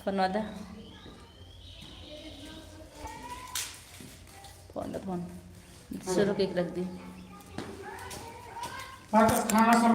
बनवा दे फोन शुरू केक रख दी। खाना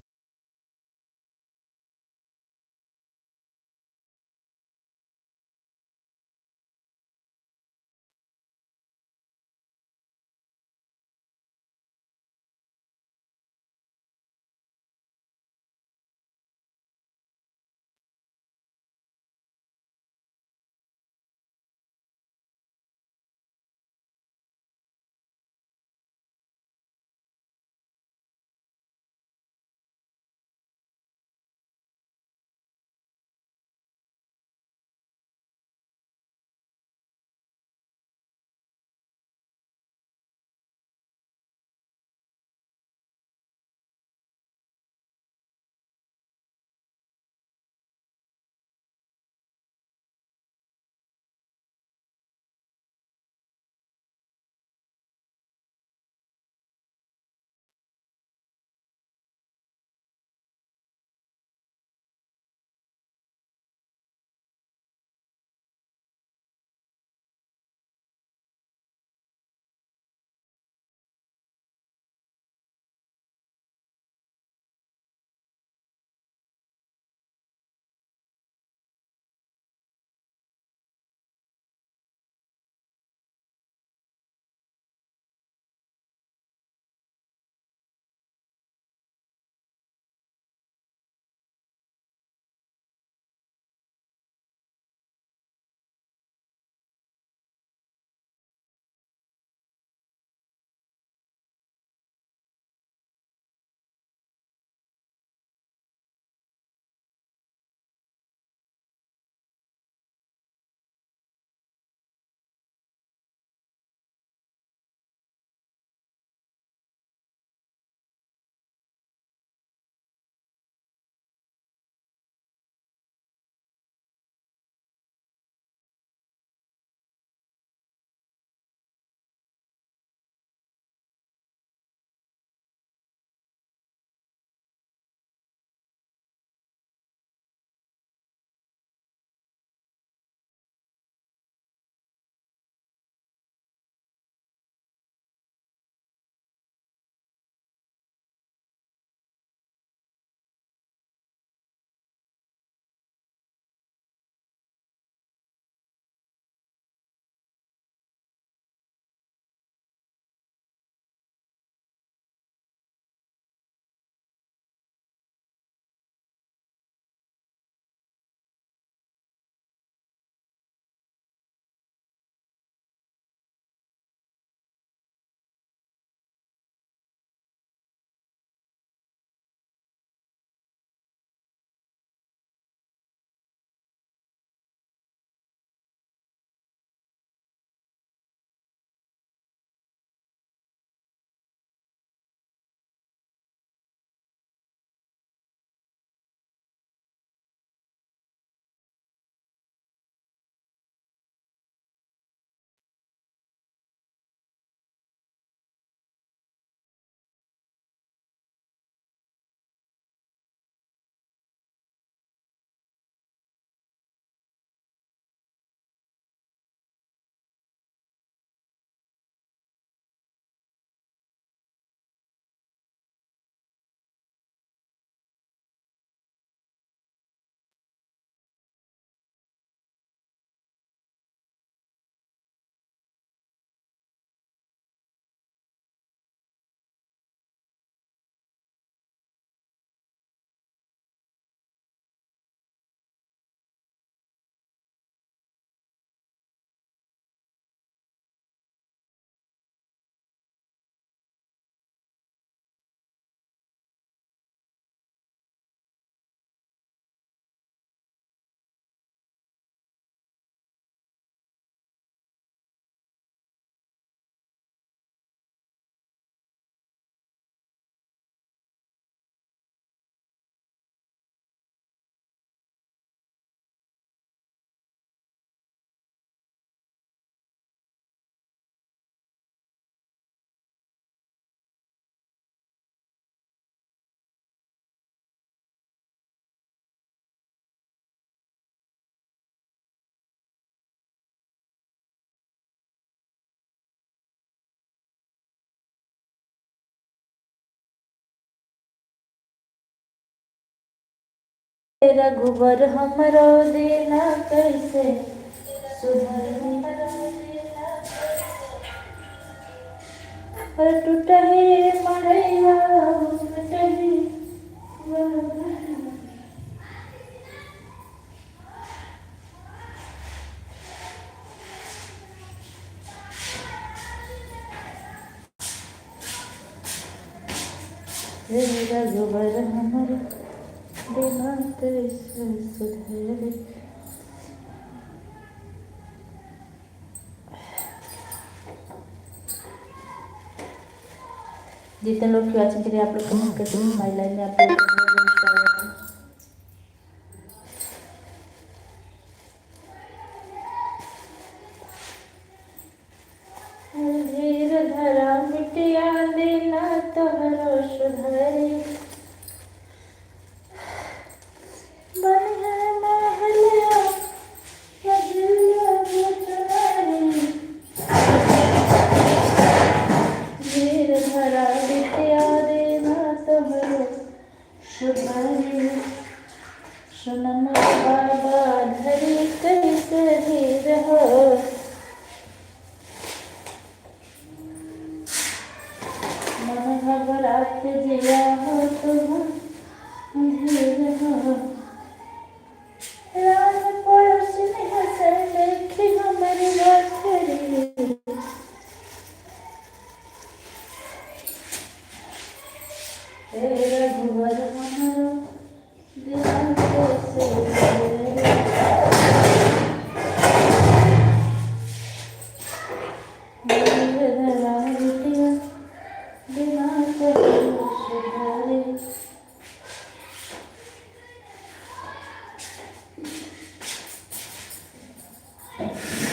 रघुबर हमरो देना कैसे सुधरी। टूटही मड़ैया टूटही रघुबर हमरो देना कैसे सुधरी। जितने लोग की वाचिंग करिए आप लोग कमेंट करके हमारी लाइन में आप लोग धीर धरा मिटिया देना तोहरो सुधरी। बन है महलिया धीर धरा मिटिया देना तोहरो सुधरी। सुनम बाबा धरी कैसे धीर हो। मन घबरात जिया हो तुम धीर हो। रात पड़ोस में हंसन देखी हमारी बाखरी। रघुवर हमरो देना कैसे सुधरी। धीर धरा मिटिया देना तोहरो सुधरी।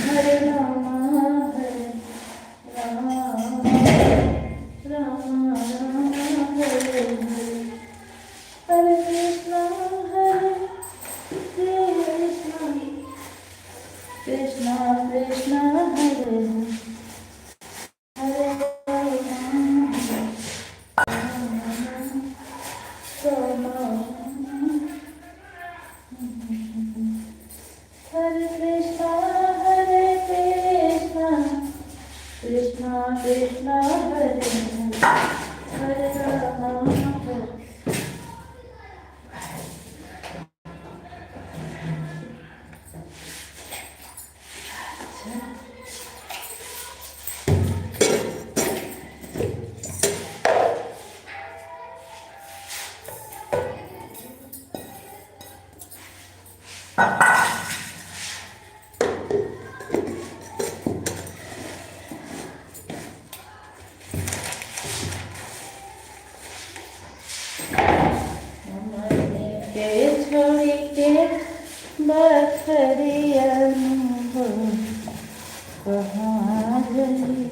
हरे राम राम राम हरे हरे। हरे कृष्णा कृष्णा कृष्णा हरे हरे। हरे हरे कृष्णा कृष्णा कृष्णा हरे हरे। हरे राम हरे के छोड़ी के बखरिया हो कहाँ गई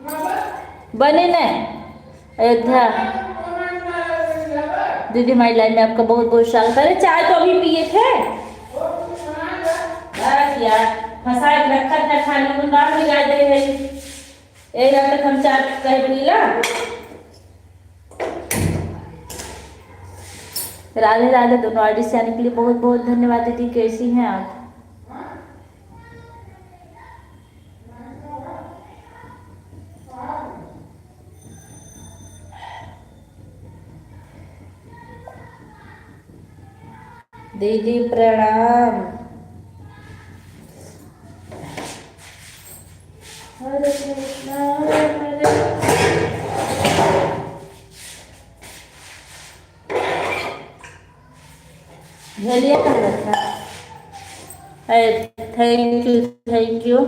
बने न अयोध्या। दीदी हमारी लाइफ में आपका बहुत बहुत स्वागत है। अरे चाय तो अभी पिए थे। बस यार फंसा के रखा था खाने में गाड़ भी गा दे है। एक रात तक हम चाय कहे पीला। राधे राधे। दोनों आईडी से आने के लिए बहुत बहुत धन्यवाद। दीदी कैसी हैं आप? दीदी प्रणाम। हरे कृष्णा हरे। झलिया कहाँ रखा? Thank you thank you.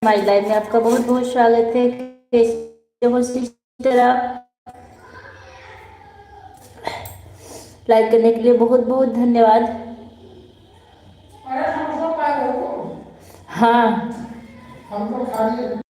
हमारी लाइफ में। आपका बहुत बहुत स्वागत है। कैसे हो सिस्टर आप? लाइक करने के लिए बहुत बहुत धन्यवाद। हाँ, हमको खाली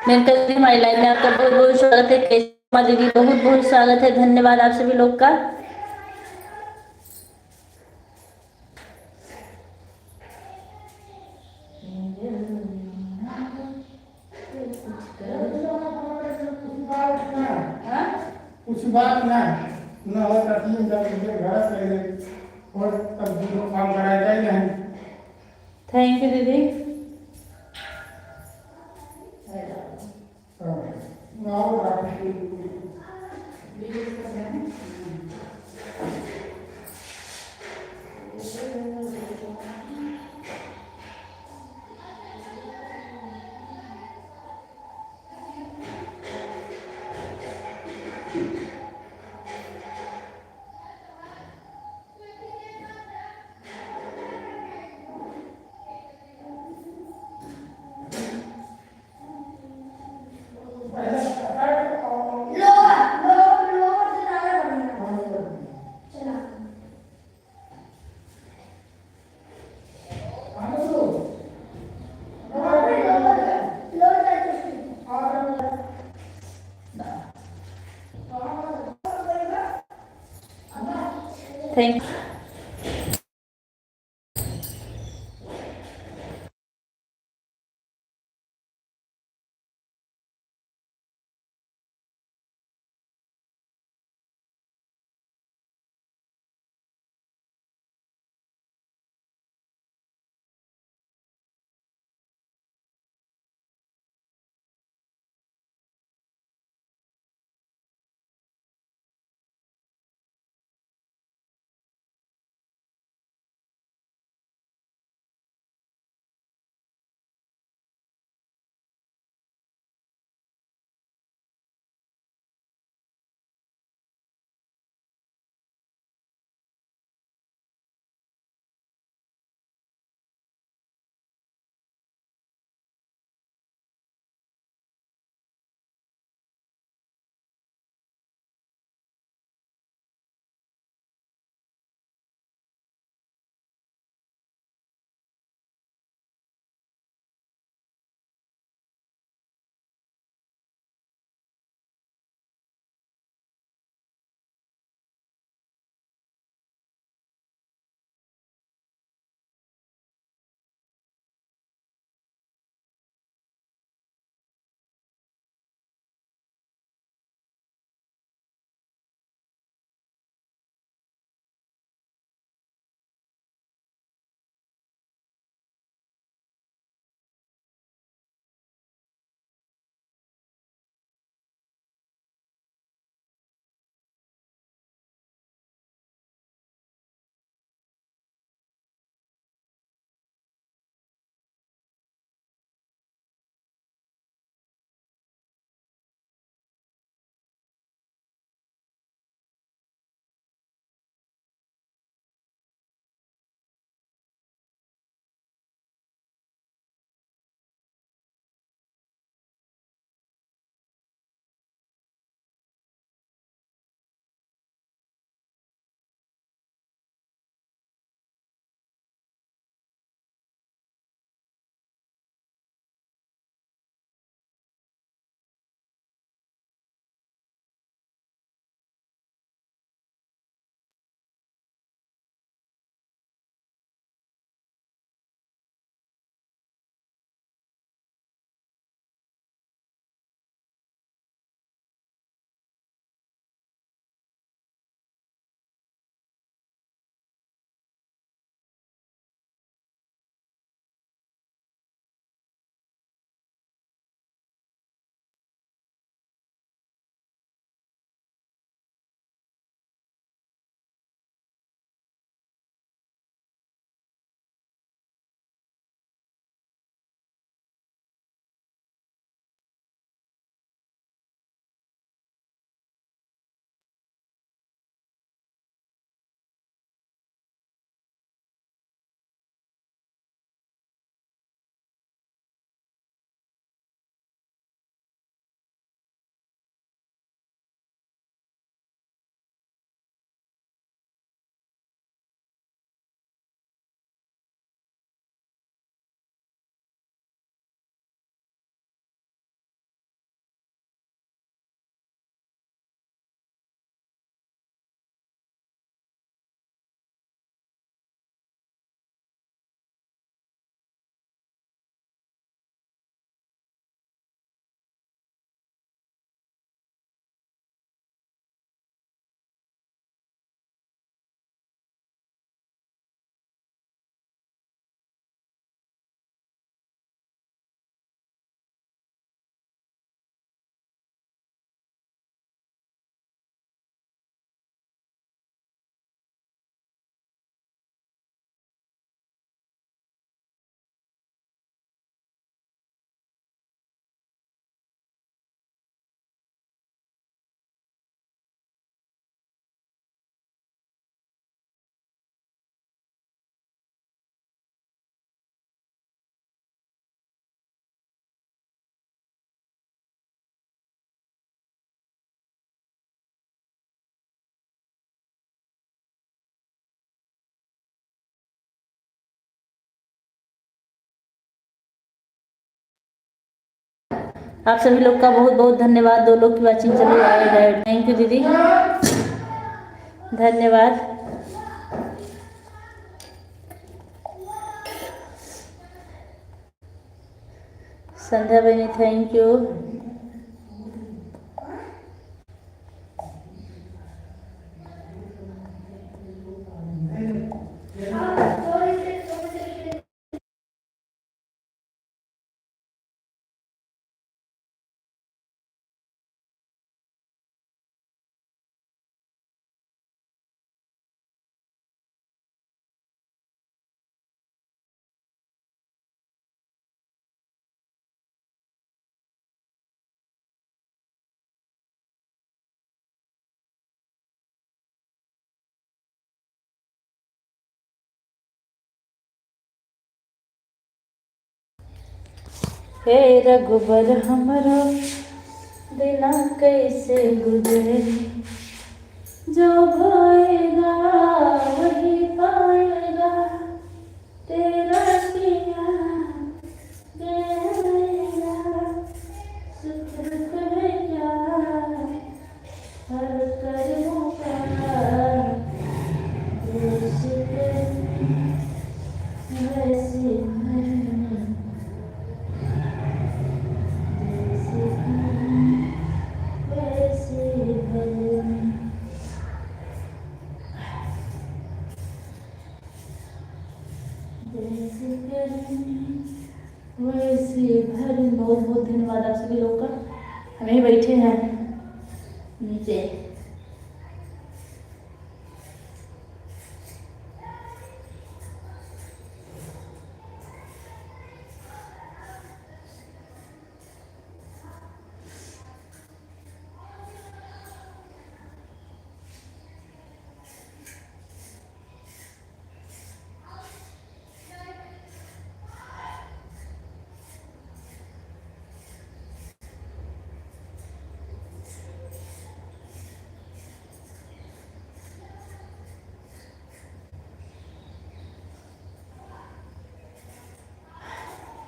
मेंटली हमारी लाइफ में आपका बहुत बहुत स्वागत है। केशमा दीदी बहुत बहुत स्वागत है, धन्यवाद आप सभी लोग का। कुछ बात ना हो ताकि जब मुझे घर से और तब काम कराया जाए नहीं। थैंक यू दीदी। Thank you. आप सभी लोग का बहुत बहुत धन्यवाद। 2 लोग की वाचिंग चली आ रही है। थैंक यू दीदी, धन्यवाद। संध्या बहनी थैंक यू। हे रघुबर हमरो दिना कैसे गुजरे, जो होएगा वही पाएगा, तेरा किया गया सुख दुख है क्या, हर कर्मों का जैसे वैसे वैसे भर। बहुत बहुत धन्यवाद आप सभी लोग का। हम ही बैठे हैं नीचे।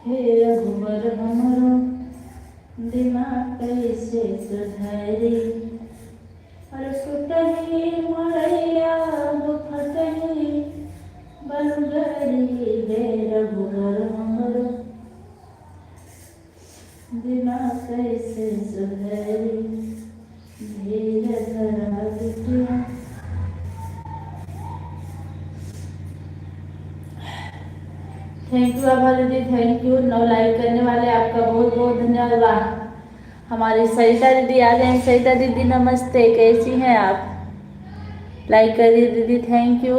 हे रघुबर हमरो दिना कैसे सुधरी, और सुतही मरैया दुखटही बलगरी। हे रघुबर हमरो दिना कैसे सुधरी, धीर धरा बिटिया। थैंक यू आभा दीदी, थैंक यू। 9 लाइक करने वाले आपका बहुत बहुत धन्यवाद। हमारी सरिता दीदी आ गए हैं। सरिता दीदी नमस्ते, कैसी हैं आप? लाइक करिए दीदी, थैंक यू।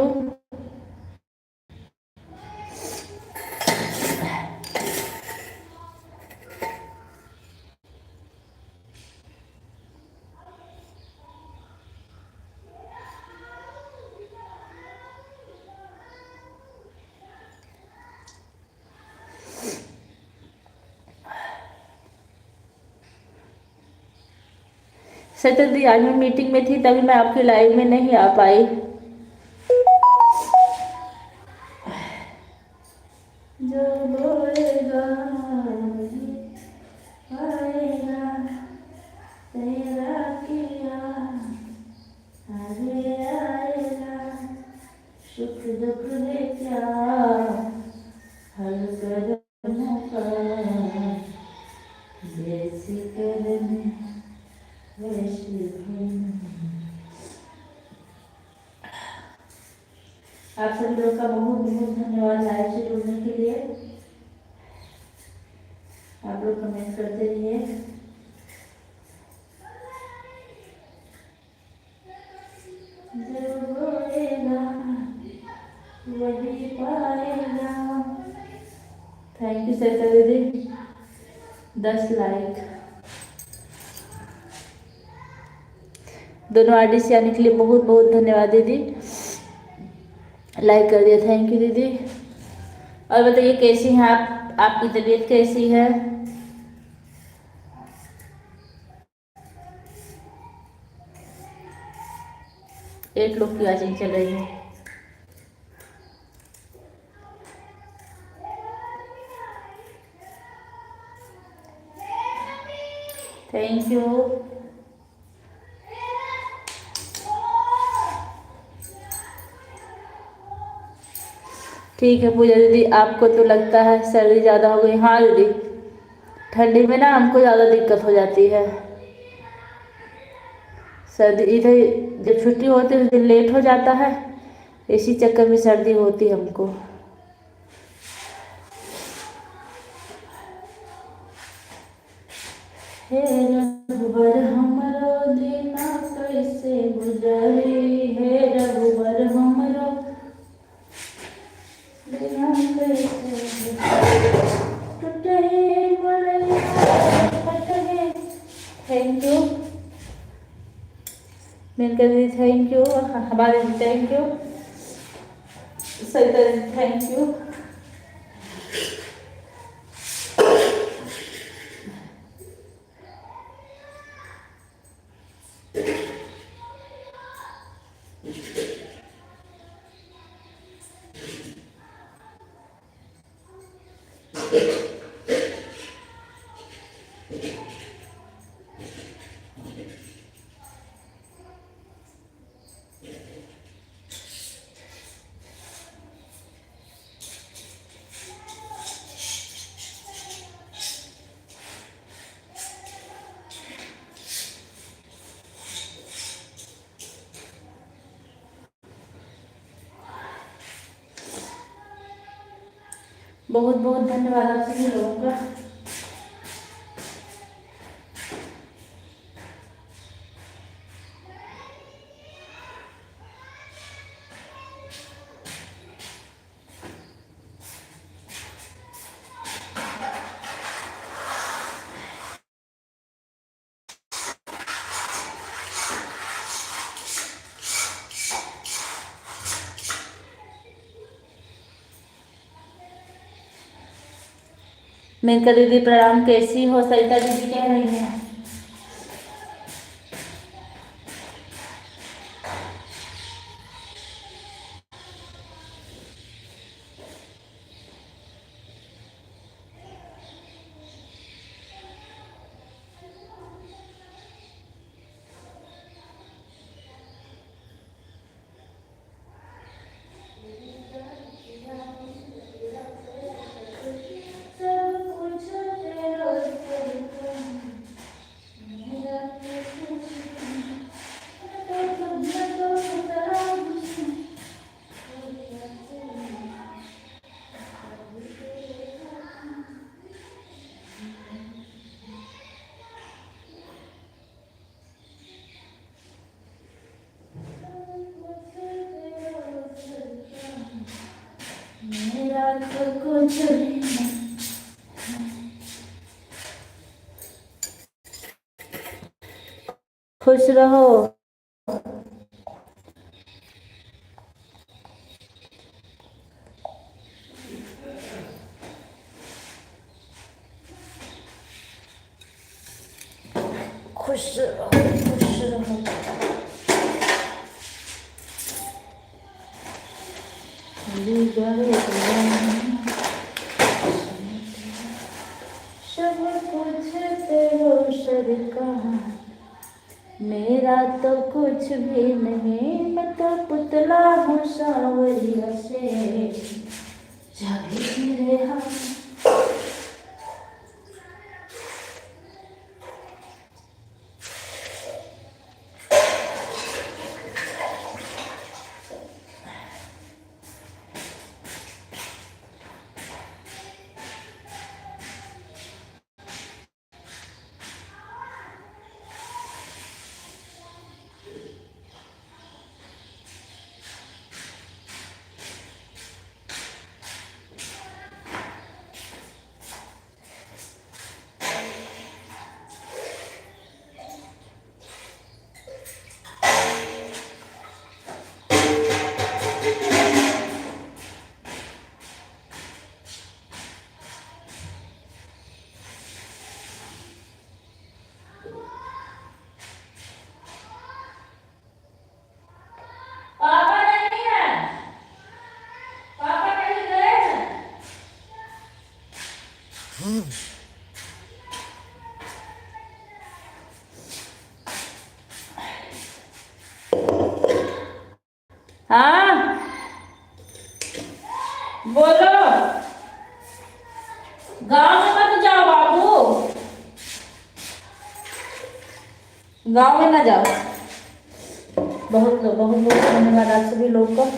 सरिता दीदी आज मैं मीटिंग में थी, तभी मैं आपके लाइव में नहीं आ पाई। जो बोलेगा आएगा, तेरा किया आगे आएगा, सुख दुख है क्या, हर कदमों का जैसे करने वैसे होना। आप सभी लोग का बहुत बहुत धन्यवाद लाइव से जुड़ने के लिए। आप लोग कमेंट करते रहिए। जो बोलेगा वही पाएगा। थैंक यू सरिता दीदी, 10 लाइक। दोनों आईडी से आने के लिए बहुत बहुत धन्यवाद दीदी। लाइक कर दिया, थैंक यू दीदी। और बताइए कैसी हैं आप, आपकी तबीयत कैसी है? एक लोग की वाचिंग चल रही है। Thank you. ठीक है पूजा दीदी, आपको तो लगता है सर्दी ज़्यादा हो गई। हाँ दीदी, ठंडी में ना हमको ज़्यादा दिक्कत हो जाती है। सर्दी इधर जब छुट्टी होती है उस दिन लेट हो जाता है, इसी चक्कर में सर्दी होती है हमको। हे रघुबर हमरो दीना कैसे गुजरी, हे रघुबर हमरो दीना कैसे टूटे बड़े। थैंक यू मेनका दीदी, थैंक यू हमारे, थैंक यू सरिता दीदी, थैंक यू। बहुत बहुत धन्यवाद आप सभी लोगों का। मेनका दीदी प्रणाम, कैसी हो? सरिता दीदी कह रही हैं। मेरा तो कुछ भी खुश रहो। खुश रहो, खुश रहो। सब कुछ तेरो सरकार, मेरा तो कुछ भी नहीं, मैं तो पुतला हूँ सावरिया से जागी मेरे हाथ। हाँ बोलो। गांव में मत जाओ बाबू, गांव में ना जाओ। बहुत बहुत धन्यवाद आप सभी लोग को।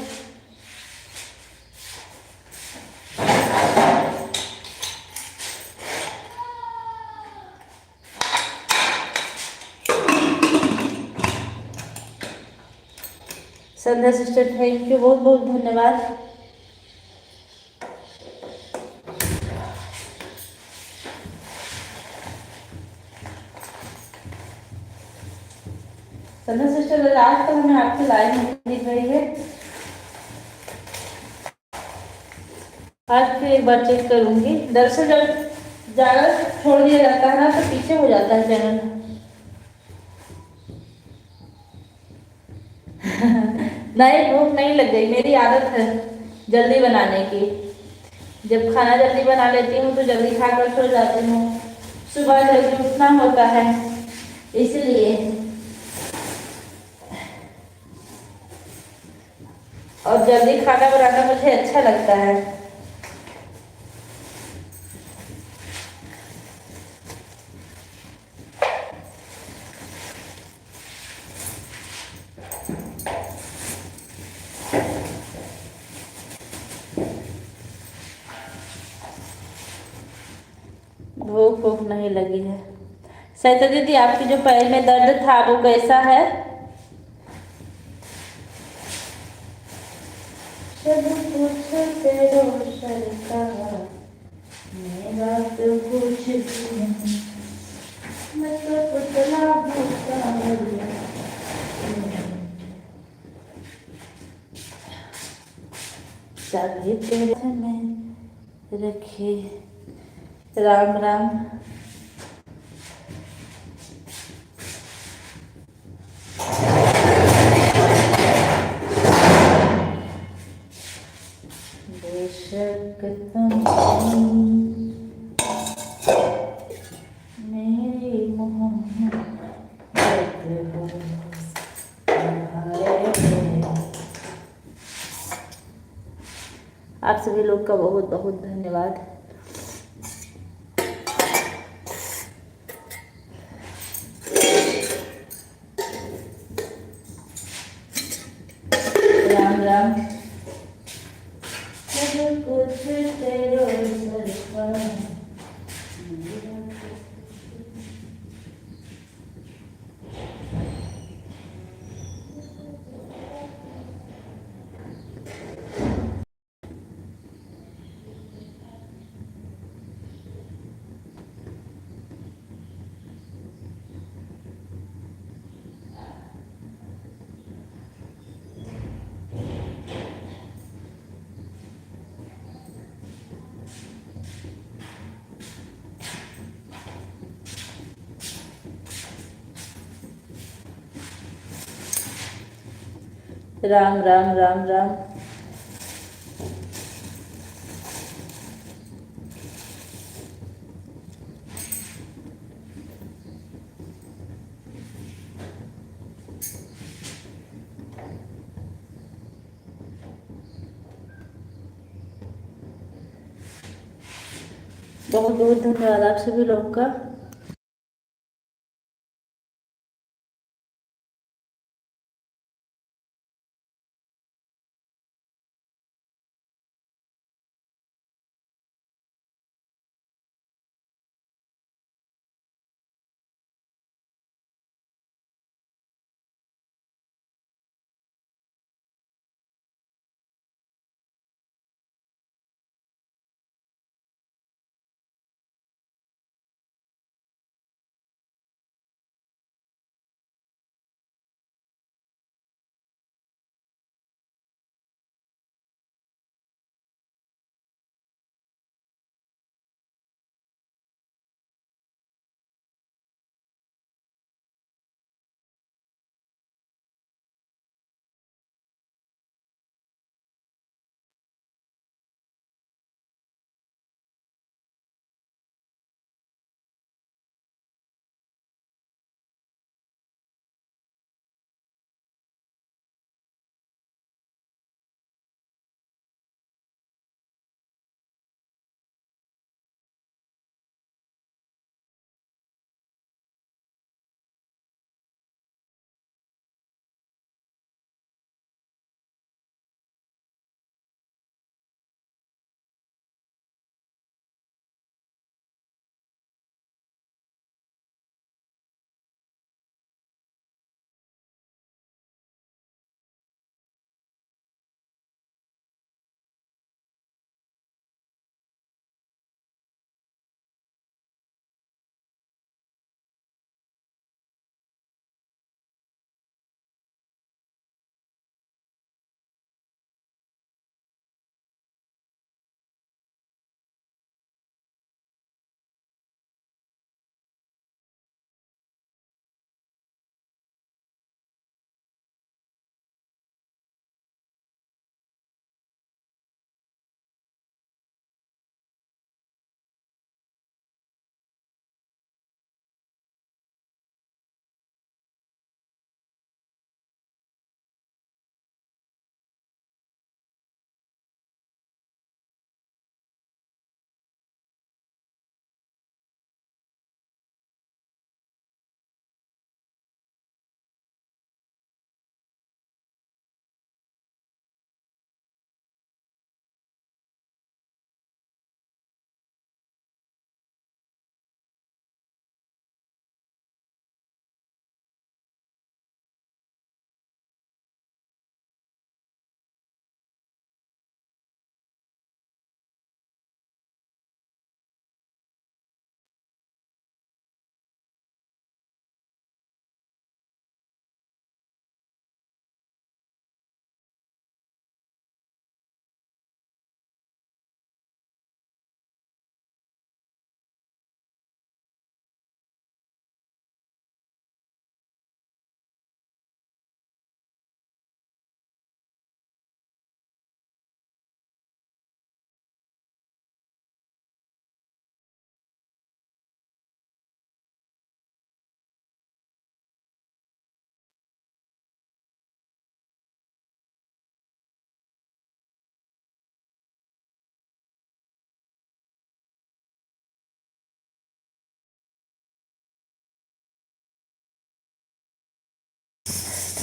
संध्या सिस्टर थैंक यू, बहुत बहुत धन्यवाद। संध्या सिस्टर आज तक हमें आपकी लाइन नहीं दिख रही है, आज फिर एक बार चेक करूंगी। दरअसल जब ज्यादा छोड़ दिया जाता है ना तो पीछे हो जाता है चैनल। नहीं भूख नहीं लग गई, मेरी आदत है जल्दी बनाने की। जब खाना जल्दी बना लेती हूँ तो जल्दी खाकर सो जाती हूँ, सुबह जल्दी उठना होता है इसलिए। और जल्दी खाना बनाना मुझे अच्छा लगता है। भूख भूख नहीं लगी है। सहिता दीदी आपकी जो पैर में दर्द था वो कैसा है? जब पूछते रोशन का मेरा तो कुछ भी नहीं, मैं तो पुतला भूखा चाबी तेरे में रखे। राम राम। बेशक तुम मेरी मोहब्बत हो आप सभी लोग का बहुत बहुत धन्यवाद। राम राम। कुछ तेरो राम राम राम राम। बहुत बहुत धन्यवाद आप सभी लोग का।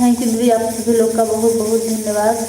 थैंक यू दीदी, आप सभी लोग का बहुत बहुत धन्यवाद।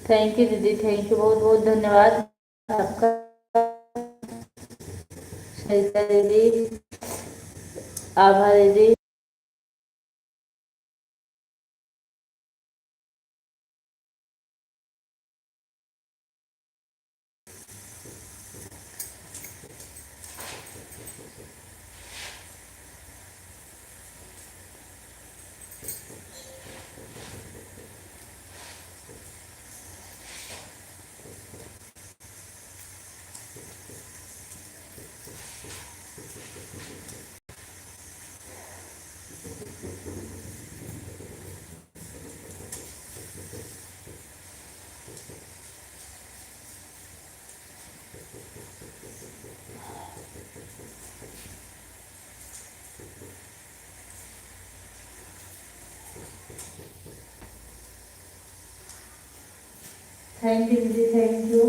थैंक यू दीदी, थैंक यू, बहुत बहुत धन्यवाद आपका। सरिता दीदी, आभा दीदी। थैंक यू दीदी, thank you.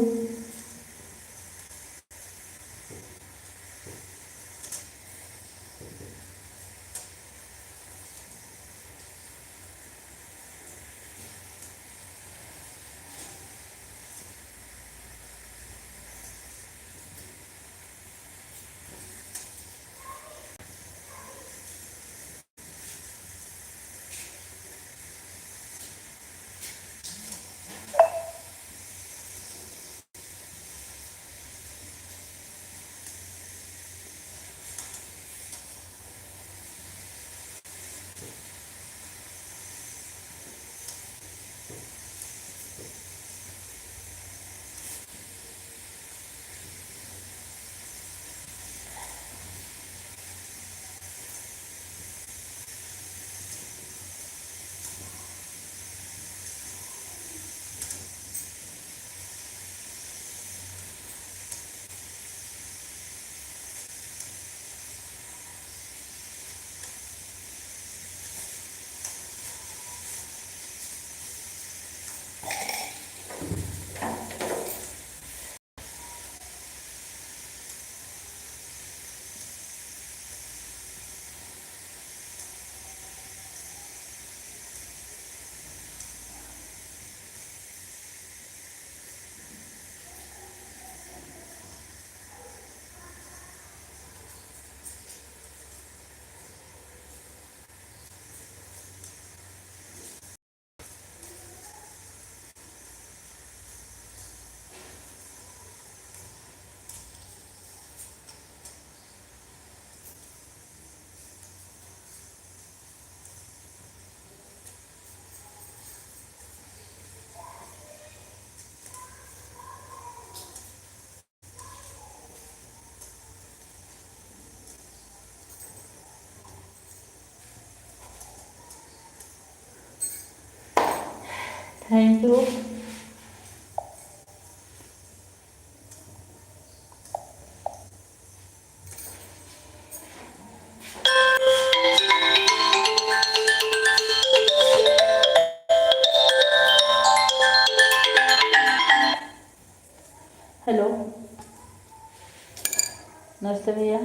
Thank you. Hello, नमस्ते भैया।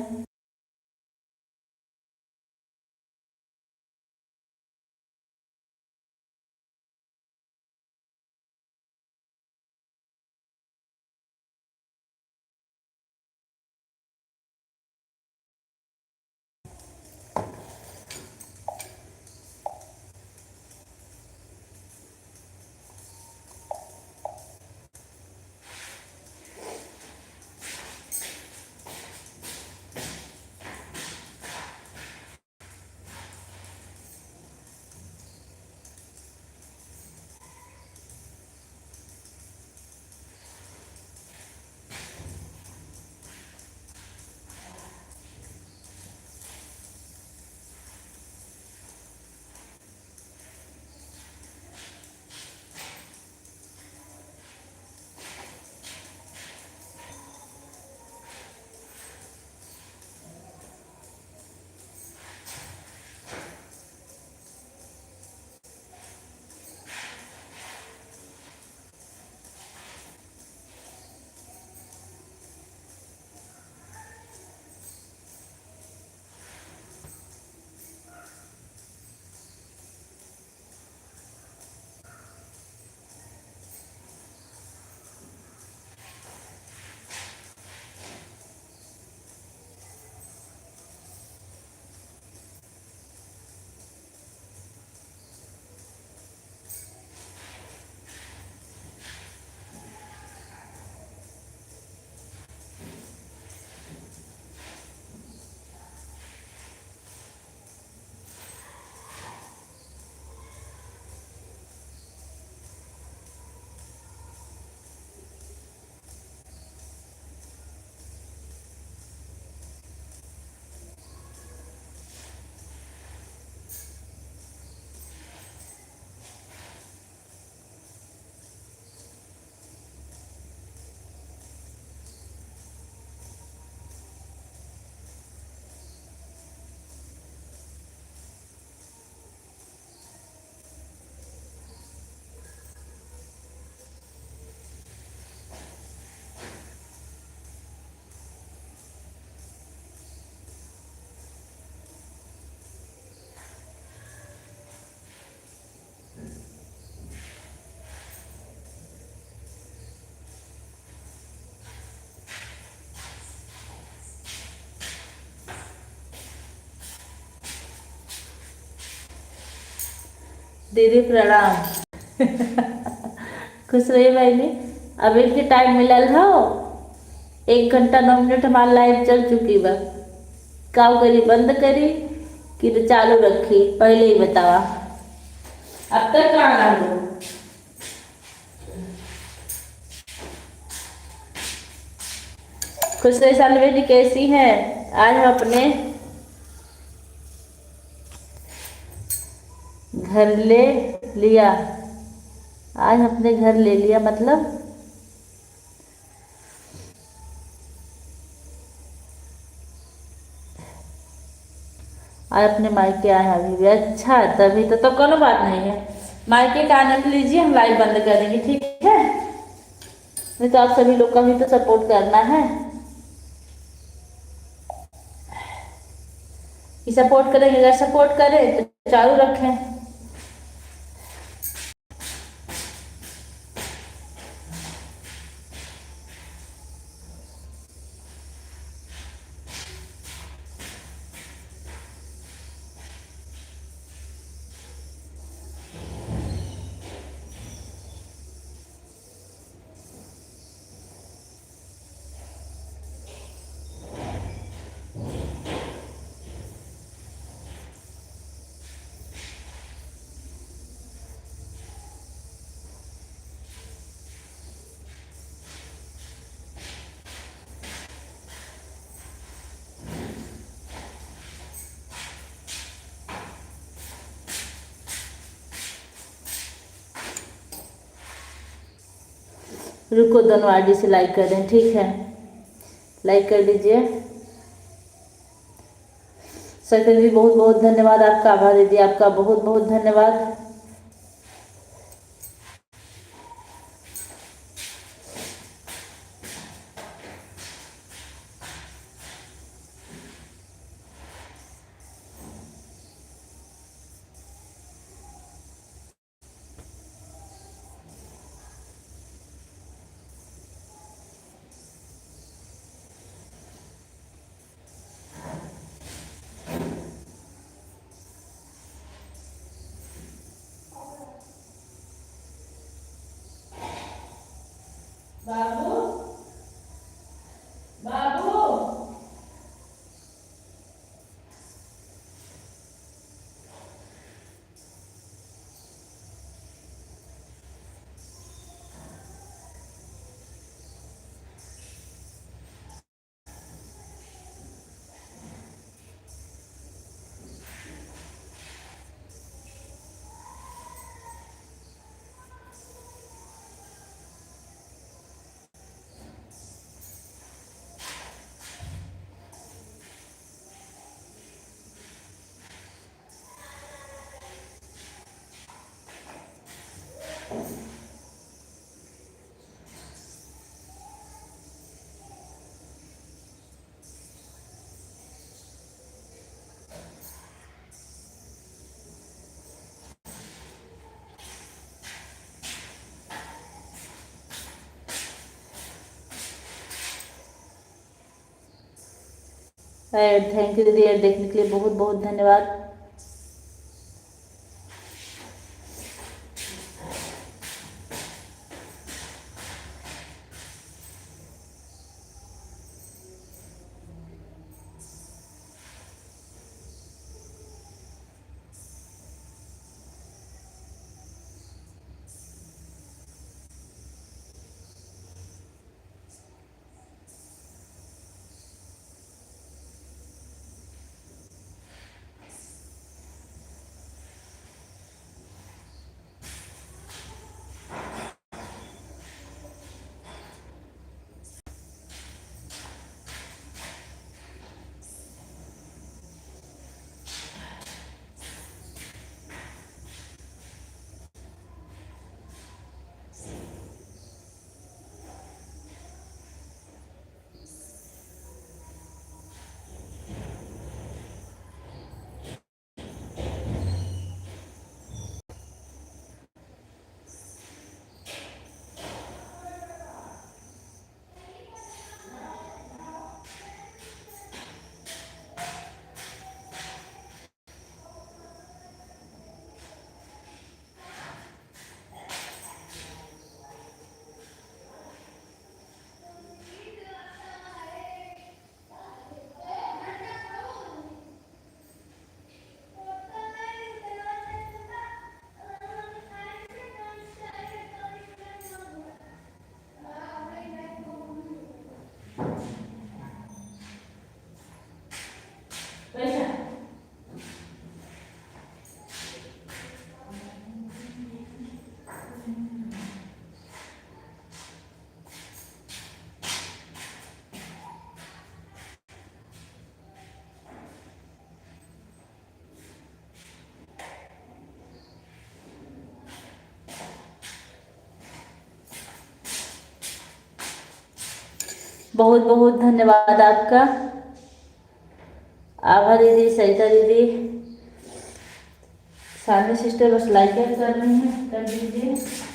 दीदी प्रणाम। खुश रहिए बहनी। अभी के टाइम मिलल हो 1 घंटा 9 मिनट हमारी लाइव चल चुकी बा। काव करी, बंद करी कि चालू रखी, पहले ही बतावा। अब तक कहाँ डालो। खुश रही साल बेटी, कैसी हैं? आज हम अपने घर ले लिया। आज अपने घर ले लिया मतलब आज अपने मायके आए हैं अभी भी। अच्छा, तभी तो कोनो बात नहीं है। मायके का आनंद लीजिए, हम लाइव बंद करेंगे, ठीक है? नहीं तो आप सभी लोग का भी तो सपोर्ट करना है कि सपोर्ट करेंगे। अगर सपोर्ट करें तो चालू रखें। रुको, दोनों आईडी से लाइक कर दें, ठीक है, लाइक कर दीजिए। सरिता दीदी बहुत बहुत धन्यवाद आपका, आभा दीदी आपका बहुत बहुत धन्यवाद। बाबू बाबू थैंक यू दीदी, ऐड देखने के लिए बहुत बहुत धन्यवाद। बहुत बहुत धन्यवाद आपका, आभा दीदी, सरिता दीदी, सामने सिस्टर बस लाइक कर रही हैं, कर दीजिए।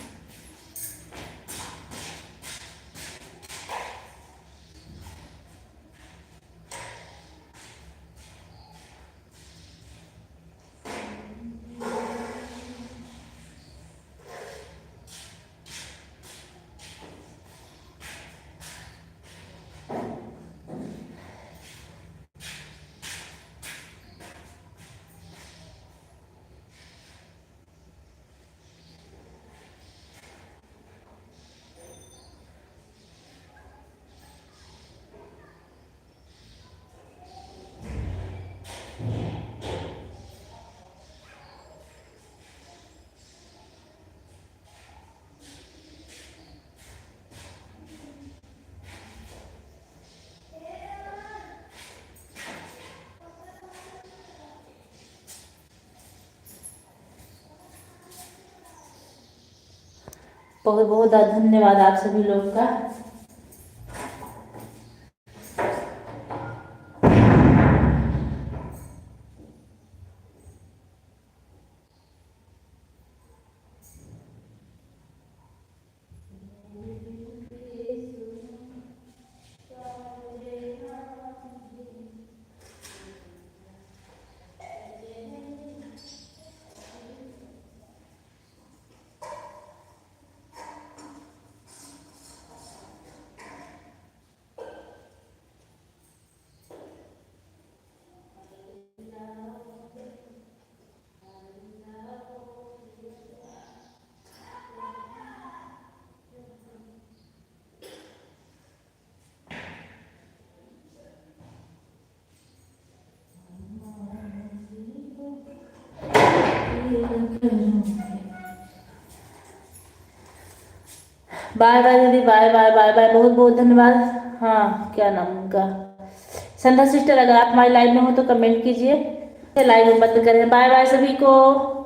बहुत बहुत धन्यवाद आप सभी लोग का। बाय बाय दीदी, बाय बाय बाय बाय, बहुत बहुत धन्यवाद। हाँ, क्या नाम उनका, संध्या सिस्टर, अगर आप हमारी लाइव में हो तो कमेंट कीजिए, लाइव बंद करें। बाय बाय सभी को।